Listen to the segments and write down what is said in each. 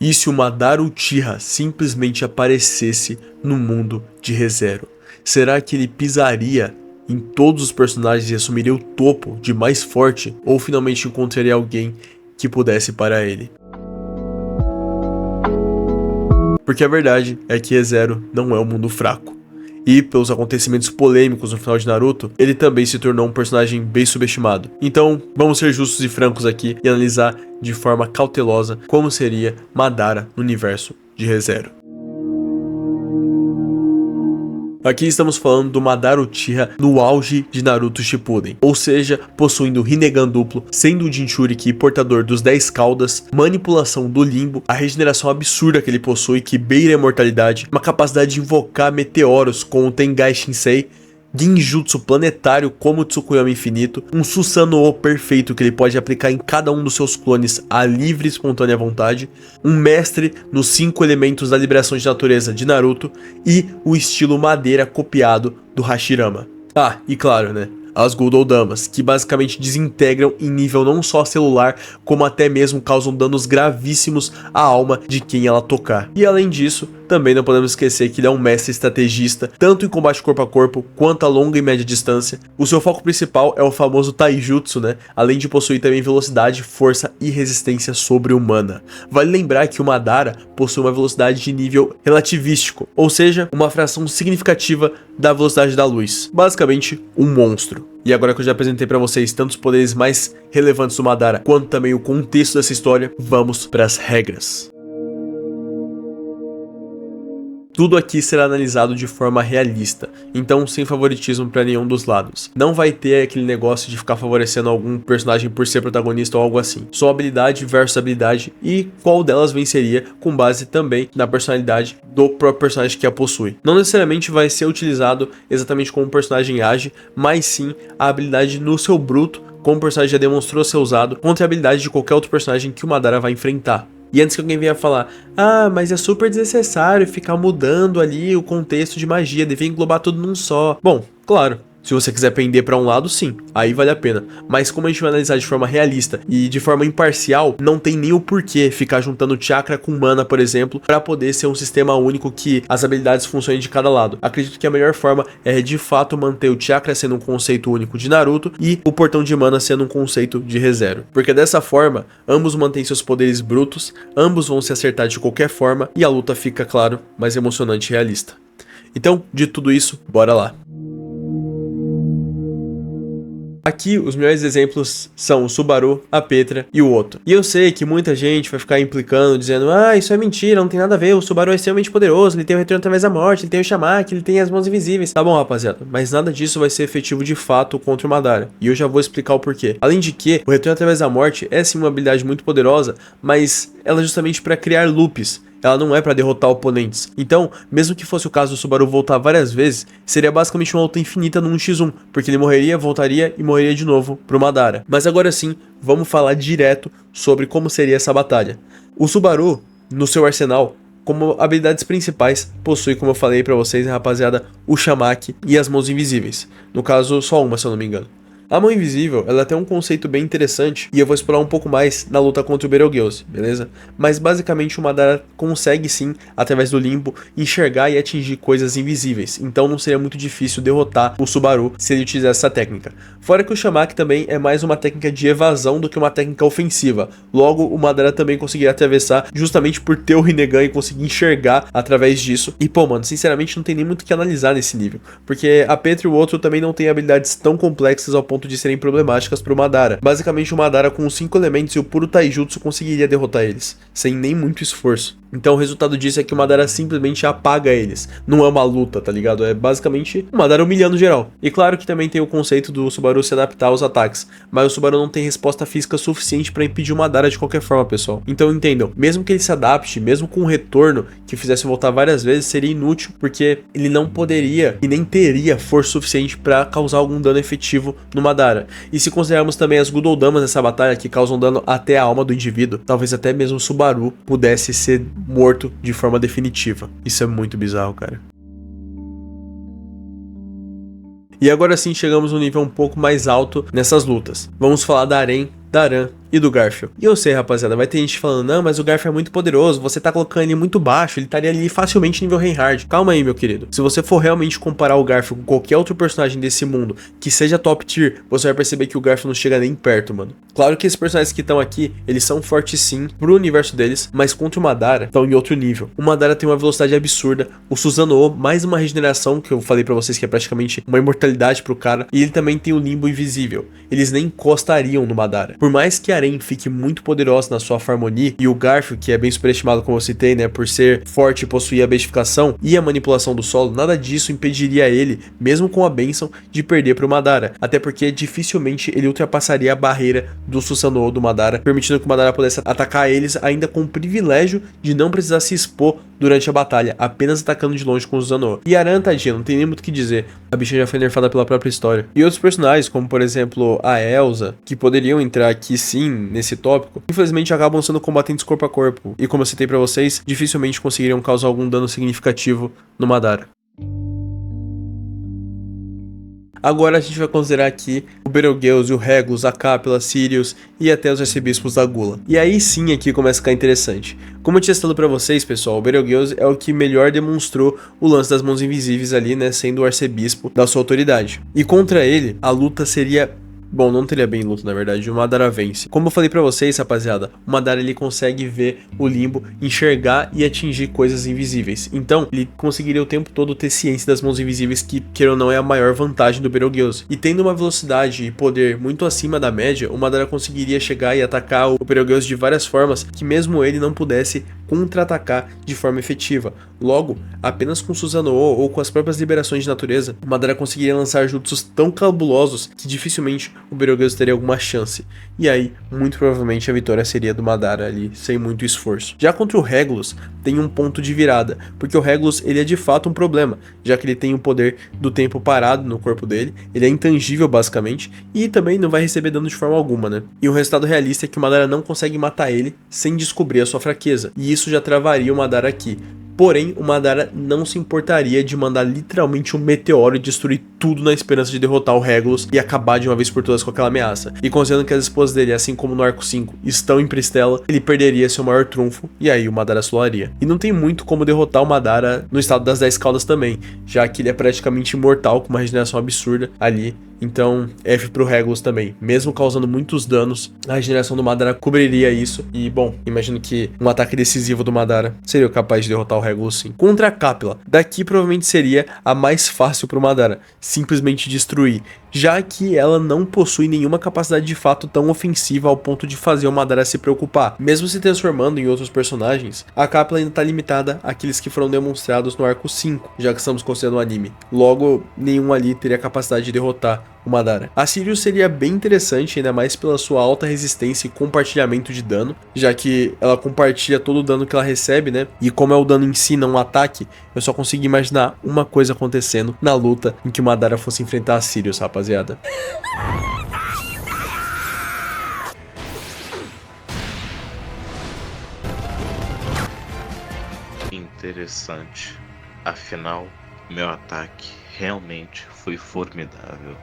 E se o Madara Uchiha simplesmente aparecesse no mundo de ReZero? Será que ele pisaria em todos os personagens e assumiria o topo de mais forte? Ou finalmente encontraria alguém que pudesse parar ele? Porque a verdade é que ReZero não é um mundo fraco. E pelos acontecimentos polêmicos no final de Naruto, ele também se tornou um personagem bem subestimado. Então, vamos ser justos e francos aqui e analisar de forma cautelosa como seria Madara no universo de ReZero. Aqui estamos falando do Madara Uchiha no auge de Naruto Shippuden, ou seja, possuindo Rinnegan duplo, sendo o Jinchuriki portador dos 10 caudas, manipulação do limbo, a regeneração absurda que ele possui que beira a imortalidade, uma capacidade de invocar meteoros com o Tengai Shinsei, Genjutsu planetário como o Tsukuyomi infinito, um Susanoo perfeito que ele pode aplicar em cada um dos seus clones à livre e espontânea vontade, um mestre nos 5 elementos da liberação de natureza de Naruto e o estilo madeira copiado do Hashirama. Ah, e claro, né? As Goldodamas, que basicamente desintegram em nível não só celular, como até mesmo causam danos gravíssimos à alma de quem ela tocar. E além disso, também não podemos esquecer que ele é um mestre estrategista, tanto em combate corpo a corpo, quanto a longa e média distância. O seu foco principal é o famoso Taijutsu, né? Além de possuir também velocidade, força e resistência sobre-humana. Vale lembrar que o Madara possui uma velocidade de nível relativístico, ou seja, uma fração significativa da velocidade da luz. Basicamente, um monstro. E agora que eu já apresentei pra vocês tanto os poderes mais relevantes do Madara, quanto também o contexto dessa história, vamos para as regras. Tudo aqui será analisado de forma realista, então sem favoritismo para nenhum dos lados. Não vai ter aquele negócio de ficar favorecendo algum personagem por ser protagonista ou algo assim. Só habilidade versus habilidade e qual delas venceria com base também na personalidade do próprio personagem que a possui. Não necessariamente vai ser utilizado exatamente como o personagem age, mas sim a habilidade no seu bruto, como o personagem já demonstrou ser usado, contra a habilidade de qualquer outro personagem que o Madara vai enfrentar. E antes que alguém venha falar, ah, mas é super desnecessário ficar mudando ali o contexto de magia, devia englobar tudo num só. Bom, claro, se você quiser pender pra um lado, sim, aí vale a pena. Mas como a gente vai analisar de forma realista e de forma imparcial, não tem nem o porquê ficar juntando chakra com mana, por exemplo, pra poder ser um sistema único que as habilidades funcionem de cada lado. Acredito que a melhor forma é de fato manter o chakra sendo um conceito único de Naruto e o portão de mana sendo um conceito de ReZero. Porque dessa forma, ambos mantêm seus poderes brutos, ambos vão se acertar de qualquer forma e a luta fica, claro, mais emocionante e realista. Então, de tudo isso, bora lá. Aqui os melhores exemplos são o Subaru, a Petra e o Otto. E eu sei que muita gente vai ficar implicando, dizendo, ah, isso é mentira, não tem nada a ver, o Subaru é extremamente poderoso, ele tem o retorno através da morte, ele tem o Shamaki, ele tem as mãos invisíveis. Tá bom, rapaziada, mas nada disso vai ser efetivo de fato contra o Madara. E eu já vou explicar o porquê. Além de que, o retorno através da morte é sim uma habilidade muito poderosa, mas ela é justamente para criar loops. Ela não é para derrotar oponentes. Então, mesmo que fosse o caso do Subaru voltar várias vezes, seria basicamente uma luta infinita no 1x1, porque ele morreria, voltaria e morreria de novo pro Madara. Mas agora sim, vamos falar direto sobre como seria essa batalha. O Subaru, no seu arsenal, como habilidades principais, possui, como eu falei pra vocês, rapaziada, o Shamaki e as mãos invisíveis. No caso, só uma, se eu não me engano. A mão invisível, ela tem um conceito bem interessante e eu vou explorar um pouco mais na luta contra o Betelgeuse, beleza? Mas basicamente o Madara consegue sim, através do limbo, enxergar e atingir coisas invisíveis, então não seria muito difícil derrotar o Subaru se ele utilizasse essa técnica. Fora que o Shamaki também é mais uma técnica de evasão do que uma técnica ofensiva, logo o Madara também conseguiria atravessar justamente por ter o Rinnegan e conseguir enxergar através disso. E pô mano, sinceramente não tem nem muito o que analisar nesse nível, porque a Petra e o outro também não têm habilidades tão complexas ao ponto de serem problemáticas para o Madara. Basicamente o Madara com os 5 elementos e o puro Taijutsu conseguiria derrotar eles, sem nem muito esforço. Então o resultado disso é que o Madara simplesmente apaga eles. Não é uma luta, tá ligado? É basicamente o Madara humilhando geral. E claro que também tem o conceito do Subaru se adaptar aos ataques, mas o Subaru não tem resposta física suficiente para impedir o Madara de qualquer forma, pessoal. Então entendam, mesmo que ele se adapte, mesmo com um retorno que fizesse voltar várias vezes, seria inútil, porque ele não poderia e nem teria força suficiente para causar algum dano efetivo no Madara. E se considerarmos também as Goldodamas nessa batalha, que causam dano até a alma do indivíduo, talvez até mesmo o Subaru pudesse ser morto de forma definitiva. Isso é muito bizarro, cara. E agora sim chegamos num nível um pouco mais alto nessas lutas. Vamos falar da Arém da Aran e do Garfield. E eu sei, rapaziada, vai ter gente falando, não, mas o Garfield é muito poderoso, você tá colocando ele muito baixo, ele estaria ali facilmente nível Reinhardt. Calma aí, meu querido. Se você for realmente comparar o Garfield com qualquer outro personagem desse mundo que seja top tier, você vai perceber que o Garfield não chega nem perto, mano. Claro que esses personagens que estão aqui, eles são fortes sim, pro universo deles, mas contra o Madara, estão em outro nível. O Madara tem uma velocidade absurda, o Susanoo, mais uma regeneração, que eu falei pra vocês que é praticamente uma imortalidade pro cara, e ele também tem o Limbo Invisível. Eles nem encostariam no Madara. Por mais que a Arém fique muito poderosa na sua Farmoni, e o Garfield, que é bem superestimado como eu citei, né, por ser forte e possuir a bestificação e a manipulação do solo, nada disso impediria ele, mesmo com a bênção, de perder pro Madara. Até porque dificilmente ele ultrapassaria a barreira do Susanoo do Madara, permitindo que o Madara pudesse atacar eles ainda com o privilégio de não precisar se expor durante a batalha, apenas atacando de longe com o Susanoo. E Aran, tadinha, não tem nem muito o que dizer. A bicha já foi nerfada pela própria história. E outros personagens, como por exemplo a Elsa, que poderiam entrar aqui sim nesse tópico, infelizmente acabam sendo combatentes corpo a corpo. E como eu citei pra vocês, dificilmente conseguiriam causar algum dano significativo no Madara. Agora a gente vai considerar aqui o Betelgeuse, o Regulus, a Capela, Sirius e até os arcebispos da Gula. E aí sim aqui começa a ficar interessante. Como eu tinha citado pra vocês, pessoal, o Betelgeuse é o que melhor demonstrou o lance das mãos invisíveis ali, né, sendo o arcebispo da sua autoridade. E contra ele, a luta seria... Bom, não teria bem luta, na verdade, o Madara vence. Como eu falei pra vocês, rapaziada, o Madara ele consegue ver o limbo, enxergar e atingir coisas invisíveis. Então, ele conseguiria o tempo todo ter ciência das mãos invisíveis, que, queira ou não, é a maior vantagem do Betelgeuse. E tendo uma velocidade e poder muito acima da média, o Madara conseguiria chegar e atacar o Betelgeuse de várias formas que mesmo ele não pudesse contra-atacar de forma efetiva. Logo, apenas com Susanoo ou com as próprias liberações de natureza, o Madara conseguiria lançar jutsus tão cabulosos que dificilmente o Betelgeuse teria alguma chance. E aí, muito provavelmente a vitória seria do Madara ali, sem muito esforço. Já contra o Regulus, tem um ponto de virada, porque o Regulus ele é de fato um problema, já que ele tem o poder do tempo parado no corpo dele, ele é intangível basicamente, e também não vai receber dano de forma alguma, né? E o resultado realista é que o Madara não consegue matar ele sem descobrir a sua fraqueza, e isso já travaria o Madara aqui. Porém, o Madara não se importaria de mandar literalmente um meteoro e destruir tudo na esperança de derrotar o Regulus e acabar de uma vez por todas com aquela ameaça. E considerando que as esposas dele, assim como no arco 5, estão em Pristela, ele perderia seu maior trunfo e aí o Madara solaria. E não tem muito como derrotar o Madara no estado das 10 caudas também, já que ele é praticamente imortal com uma regeneração absurda ali. Então, F pro Regulus também. Mesmo causando muitos danos, a regeneração do Madara cobriria isso. E, bom, imagino que um ataque decisivo do Madara seria capaz de derrotar o Regulus sim. Contra a Capela, daqui provavelmente seria a mais fácil pro Madara. Simplesmente destruir. Já que ela não possui nenhuma capacidade de fato tão ofensiva ao ponto de fazer o Madara se preocupar. Mesmo se transformando em outros personagens, a Capela ainda está limitada àqueles que foram demonstrados no arco 5, já que estamos considerando o anime. Logo, nenhum ali teria capacidade de derrotar o Madara. A Sirius seria bem interessante, ainda mais pela sua alta resistência e compartilhamento de dano, já que ela compartilha todo o dano que ela recebe, né? E como é o dano em si, não um ataque, eu só consigo imaginar uma coisa acontecendo na luta em que o Madara fosse enfrentar a Sirius, rapaziada. Interessante. Afinal, meu ataque realmente foi formidável.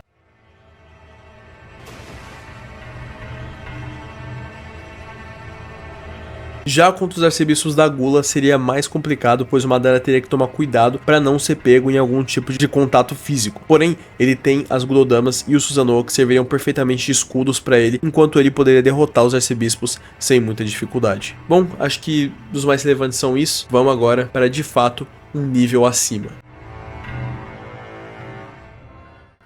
Já contra os arcebispos da Gula seria mais complicado, pois o Madara teria que tomar cuidado para não ser pego em algum tipo de contato físico. Porém, ele tem as Gulodamas e o Susanoo que serviriam perfeitamente de escudos para ele, enquanto ele poderia derrotar os arcebispos sem muita dificuldade. Bom, acho que os mais relevantes são isso. Vamos agora para, de fato, um nível acima.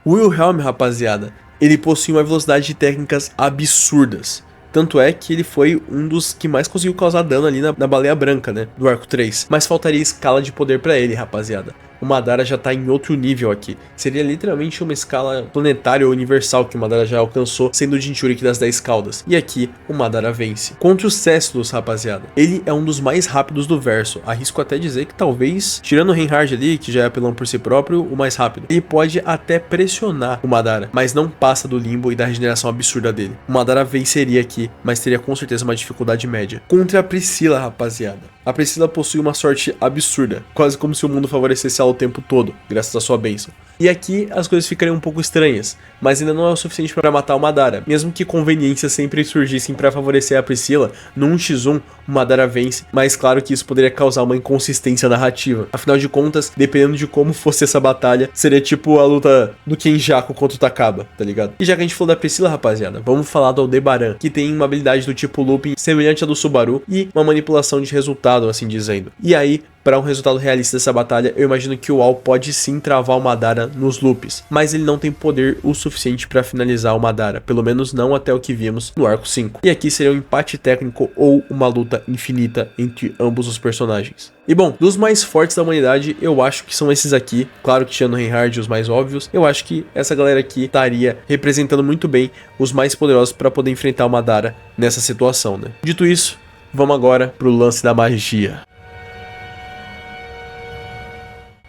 O Wilhelm, rapaziada, ele possui uma velocidade de técnicas absurdas. Tanto é que ele foi um dos que mais conseguiu causar dano ali na Baleia Branca, né, do arco 3. Mas faltaria escala de poder pra ele, rapaziada. O Madara já tá em outro nível aqui. Seria literalmente uma escala planetária ou universal que o Madara já alcançou, sendo o Jinchuriki das 10 caudas. E aqui, o Madara vence. Contra os Cécidos, rapaziada, ele é um dos mais rápidos do verso. Arrisco até dizer que talvez, tirando o Reinhardt ali, que já é apelão por si próprio, o mais rápido. Ele pode até pressionar o Madara, mas não passa do limbo e da regeneração absurda dele. O Madara venceria aqui, mas teria com certeza uma dificuldade média. Contra a Priscila, rapaziada. A Priscila possui uma sorte absurda, quase como se o mundo favorecesse ela o tempo todo, graças à sua bênção. E aqui as coisas ficariam um pouco estranhas, mas ainda não é o suficiente para matar o Madara. Mesmo que conveniências sempre surgissem para favorecer a Priscila, no 1x1 o Madara vence, mas claro que isso poderia causar uma inconsistência narrativa. Afinal de contas, dependendo de como fosse essa batalha, seria tipo a luta do Kenjaku contra o Takaba, tá ligado? E já que a gente falou da Priscila, rapaziada, vamos falar do Aldebaran, que tem uma habilidade do tipo looping semelhante à do Subaru e uma manipulação de resultado, assim dizendo. E aí, para um resultado realista dessa batalha, eu imagino que o All pode sim travar o Madara nos loops, mas ele não tem poder o suficiente para finalizar o Madara, pelo menos não até o que vimos no arco 5. E aqui seria um empate técnico ou uma luta infinita entre ambos os personagens. E bom, dos mais fortes da humanidade, eu acho que são esses aqui, claro que tirando o Reinhard os mais óbvios, eu acho que essa galera aqui estaria representando muito bem os mais poderosos para poder enfrentar o Madara nessa situação, né? Dito isso, vamos agora pro lance da magia.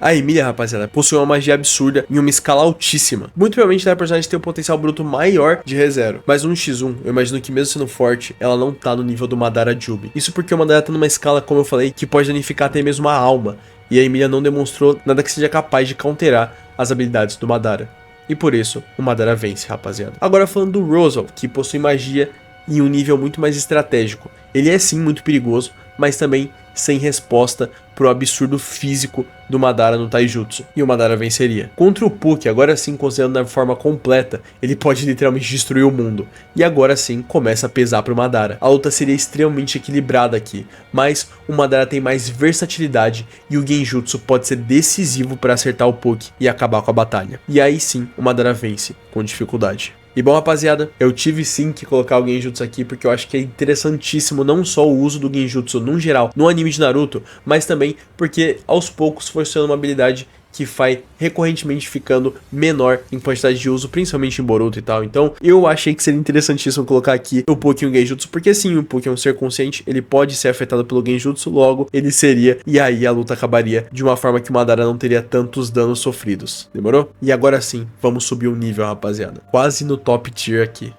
A Emilia, rapaziada, possui uma magia absurda em uma escala altíssima. Muito provavelmente a personagem tem um potencial bruto maior de ReZero. Mas no 1x1, eu imagino que mesmo sendo forte, ela não tá no nível do Madara Jubi. Isso porque o Madara tá numa escala, como eu falei, que pode danificar até mesmo a alma. E a Emilia não demonstrou nada que seja capaz de counterar as habilidades do Madara. E por isso, o Madara vence, rapaziada. Agora falando do Rosal, que possui magia em um nível muito mais estratégico. Ele é sim muito perigoso, mas também sem resposta pro absurdo físico do Madara no Taijutsu, e o Madara venceria. Contra o Puck, agora sim considerando da forma completa, ele pode literalmente destruir o mundo, e agora sim começa a pesar pro Madara. A luta seria extremamente equilibrada aqui, mas o Madara tem mais versatilidade e o Genjutsu pode ser decisivo para acertar o Puck e acabar com a batalha. E aí sim o Madara vence com dificuldade. E bom, rapaziada, eu tive sim que colocar o Genjutsu aqui porque eu acho que é interessantíssimo não só o uso do Genjutsu no geral no anime de Naruto, mas também porque aos poucos foi sendo uma habilidade que vai recorrentemente ficando menor em quantidade de uso, principalmente em Boruto e tal. Então eu achei que seria interessantíssimo colocar aqui o Puck e o Genjutsu, porque sim, o Puck é um ser consciente, ele pode ser afetado pelo Genjutsu, logo ele seria, e aí a luta acabaria de uma forma que o Madara não teria tantos danos sofridos. Demorou? E agora sim, vamos subir o nível, rapaziada. Quase no top tier aqui.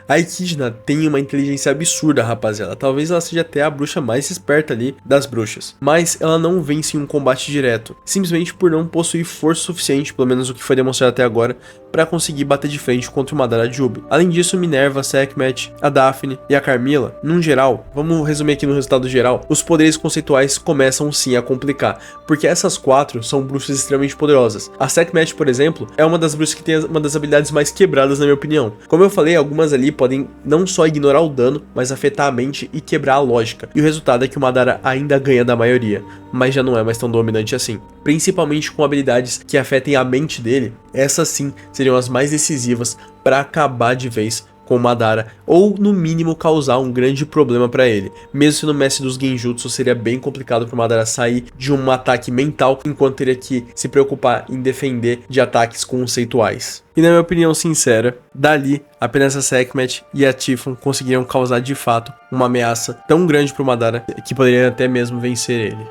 A Echidna tem uma inteligência absurda, rapaziada. Talvez ela seja até a bruxa mais esperta ali das bruxas. Mas ela não vence em um combate direto, simplesmente por não possuir força suficiente, pelo menos o que foi demonstrado até agora, para conseguir bater de frente contra o Madara Jubi. Além disso, Minerva, Sekhmet, a Daphne e a Carmilla, num geral, vamos resumir aqui no resultado geral, os poderes conceituais começam sim a complicar, porque essas quatro são bruxas extremamente poderosas. A Sekhmet, por exemplo, é uma das bruxas que tem uma das habilidades mais quebradas na minha opinião. Como eu falei, algumas ali podem não só ignorar o dano, mas afetar a mente e quebrar a lógica. E o resultado é que o Madara ainda ganha da maioria, mas já não é mais tão dominante assim. Principalmente com habilidades que afetem a mente dele, essas sim seriam as mais decisivas para acabar de vez com o Madara, ou no mínimo causar um grande problema para ele. Mesmo sendo mestre dos Genjutsu, seria bem complicado para o Madara sair de um ataque mental, enquanto teria que se preocupar em defender de ataques conceituais. E na minha opinião sincera, dali apenas a Sekhmet e a Typhon conseguiram causar de fato uma ameaça tão grande para o Madara que poderia até mesmo vencer ele.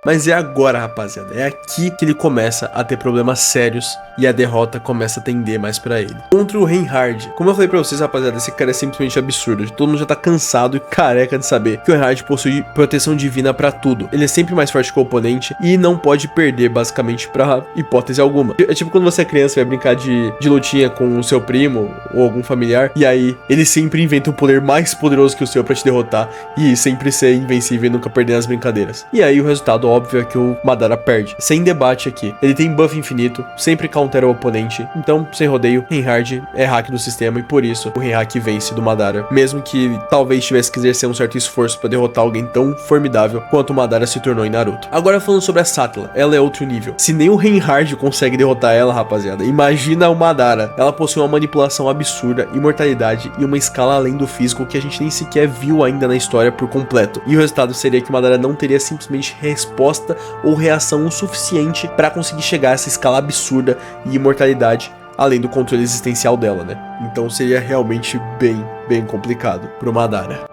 Mas é agora, rapaziada, é aqui que ele começa a ter problemas sérios e a derrota começa a tender mais pra ele. Contra o Reinhard, como eu falei pra vocês, rapaziada, esse cara é simplesmente absurdo. Todo mundo já tá cansado e careca de saber que o Reinhard possui proteção divina pra tudo. Ele é sempre mais forte que o oponente e não pode perder, basicamente, pra hipótese alguma. É tipo quando você é criança e vai brincar de lutinha com o seu primo ou algum familiar, e aí ele sempre inventa um poder mais poderoso que o seu pra te derrotar e sempre ser invencível e nunca perder nas brincadeiras. E aí o resultado óbvio é que o Madara perde. Sem debate aqui. Ele tem buff infinito, sempre countera o oponente, então, sem rodeio, Reinhard é hack do sistema e por isso o Reinhard vence do Madara. Mesmo que talvez tivesse que exercer um certo esforço para derrotar alguém tão formidável quanto o Madara se tornou em Naruto. Agora falando sobre a Sattla, ela é outro nível. Se nem o Reinhard consegue derrotar ela, rapaziada, imagina o Madara. Ela possui uma manipulação absurda, imortalidade e uma escala além do físico que a gente nem sequer viu ainda na história por completo. E o resultado seria que o Madara não teria simplesmente resposta ou reação o suficiente para conseguir chegar a essa escala absurda e imortalidade, além do controle existencial dela, né? Então seria realmente bem complicado pro Madara.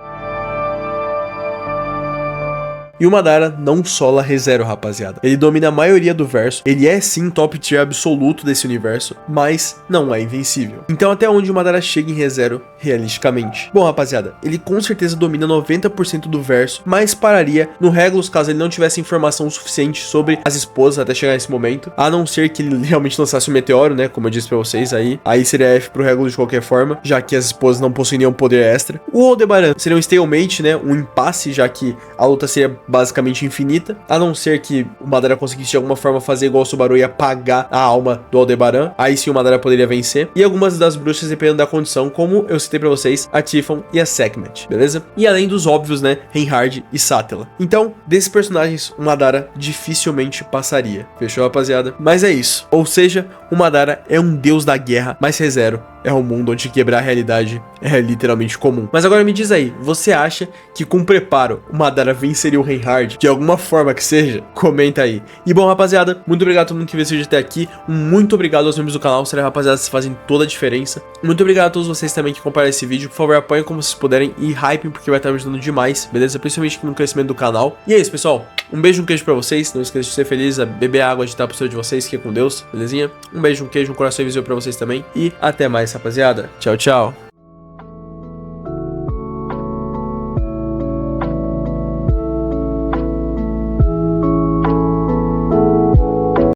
E o Madara não sola ReZero, rapaziada. Ele domina a maioria do verso, ele é sim top tier absoluto desse universo, mas não é invencível. Então até onde o Madara chega em ReZero, realisticamente? Bom, rapaziada, ele com certeza domina 90% do verso, mas pararia no Regulus caso ele não tivesse informação suficiente sobre as esposas até chegar nesse momento, a não ser que ele realmente lançasse o meteoro, né, como eu disse pra vocês, aí seria F pro Regulus de qualquer forma, já que as esposas não possuem nenhum poder extra. O Aldebaran seria um stalemate, né, um impasse, já que a luta seria basicamente infinita, a não ser que o Madara conseguisse de alguma forma fazer igual o Subaru e apagar a alma do Aldebaran, aí sim o Madara poderia vencer. E algumas das bruxas dependendo da condição, como eu citei pra vocês, a Typhon e a Sekhmet, beleza? E além dos óbvios, né, Reinhard e Satella. Então, desses personagens, o Madara dificilmente passaria. Fechou, rapaziada? Mas é isso. Ou seja, o Madara é um deus da guerra, mas ReZero é um mundo onde quebrar a realidade é literalmente comum. Mas agora me diz aí, você acha que com preparo o Madara venceria o Reinhard? De alguma forma que seja? Comenta aí. E bom, rapaziada, muito obrigado a todo mundo que viu esse vídeo até aqui. Muito obrigado aos membros do canal, sério, rapaziada, vocês fazem toda a diferença. Muito obrigado a todos vocês também que compartilharam esse vídeo. Por favor, apoiem como vocês puderem e hypem, porque vai estar me ajudando demais, beleza? Principalmente no crescimento do canal. E é isso, pessoal. Um beijo, um queijo pra vocês. Não esqueça de ser feliz, a beber água, agitar a postura de vocês, que é com Deus, belezinha? Um beijo, um queijo, um coração invisível pra vocês também. E até mais, rapaziada. Tchau, tchau.